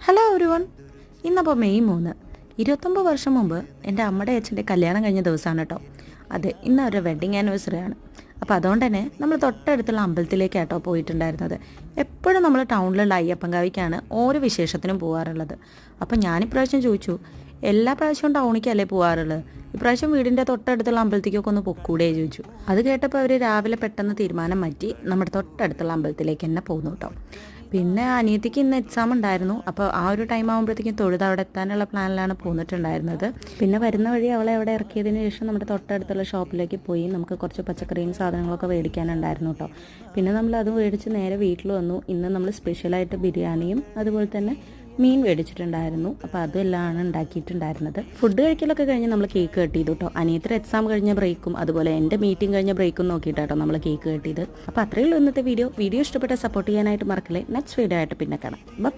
Hello everyone. ഇന്നപ്പോൾ May 3, 29 വർഷം മുമ്പ് എൻ്റെ അമ്മയുടെ അച്ഛൻ്റെ കല്യാണം കഴിഞ്ഞ ദിവസമാണ് കേട്ടോ. അതെ, ഇന്ന് അവരുടെ വെഡ്ഡിങ് ആനിവേഴ്സറി ആണ്. അപ്പോൾ അതുകൊണ്ട് തന്നെ നമ്മൾ തൊട്ടടുത്തുള്ള അമ്പലത്തിലേക്കാട്ടോ പോയിട്ടുണ്ടായിരുന്നത്. എപ്പോഴും നമ്മൾ ടൗണിലുള്ള അയ്യപ്പൻകാവിക്കാണ് ഓരോ വിശേഷത്തിനും പോകാറുള്ളത്. അപ്പം ഞാനിപ്രാവശ്യം ചോദിച്ചു, എല്ലാ പ്രാവശ്യവും ടൗണിക്കല്ലേ പോകാറുള്ളത്, ഇപ്രാവശ്യം വീടിൻ്റെ തൊട്ടടുത്തുള്ള അമ്പലത്തേക്കൊക്കെ ഒന്ന് പൊക്കൂടെ ചോദിച്ചു. അത് കേട്ടപ്പോൾ അവർ രാവിലെ പെട്ടെന്ന് തീരുമാനം മാറ്റി നമ്മുടെ തൊട്ടടുത്തുള്ള അമ്പലത്തിലേക്ക് തന്നെ പോകുന്നു കേട്ടോ. പിന്നെ അനിയത്തിക്ക് ഇന്ന് എക്സാം ഉണ്ടായിരുന്നു. അപ്പോൾ ആ ഒരു ടൈം ആകുമ്പോഴത്തേക്കും തൊഴുത് അവിടെ എത്താനുള്ള പ്ലാനിലാണ് പോന്നിട്ടുണ്ടായിരുന്നത്. പിന്നെ വരുന്ന വഴി അവളെ അവിടെ ഇറക്കിയതിന് ശേഷം നമ്മുടെ തൊട്ടടുത്തുള്ള ഷോപ്പിലേക്ക് പോയി നമുക്ക് കുറച്ച് പച്ചക്കറിയും സാധനങ്ങളൊക്കെ മേടിക്കാനുണ്ടായിരുന്നു കേട്ടോ. പിന്നെ നമ്മൾ അത് മേടിച്ച് നേരെ വീട്ടിൽ വന്നു. ഇന്ന് നമ്മൾ സ്പെഷ്യലായിട്ട് ബിരിയാണിയും അതുപോലെ തന്നെ മീൻ മേടിച്ചിട്ടുണ്ടായിരുന്നു. അപ്പോൾ അതെല്ലാം ഉണ്ടാക്കിയിട്ടുണ്ടായിരുന്നത്. ഫുഡ് കഴിക്കലൊക്കെ കഴിഞ്ഞ് നമ്മൾ കേക്ക് കട്ട് ചെയ്തു കേട്ടോ. അനിയത്തിൻ്റെ എക്സാം കഴിഞ്ഞ ബ്രേക്കും അതുപോലെ എൻ്റെ മീറ്റിംഗ് കഴിഞ്ഞ ബ്രേക്കും നോക്കിയിട്ടാട്ടോ നമ്മൾ കേക്ക് കട്ട് ചെയ്ത്. അപ്പോൾ അത്രയേ ഉള്ളൂ ഇന്നത്തെ വീഡിയോ. ഇഷ്ടപ്പെട്ട സപ്പോർട്ട് ചെയ്യാനായിട്ട് മറക്കല്ലേ. നെക്സ്റ്റ് വീഡിയോ ആയിട്ട് പിന്നെ കാണാം. ബൈ.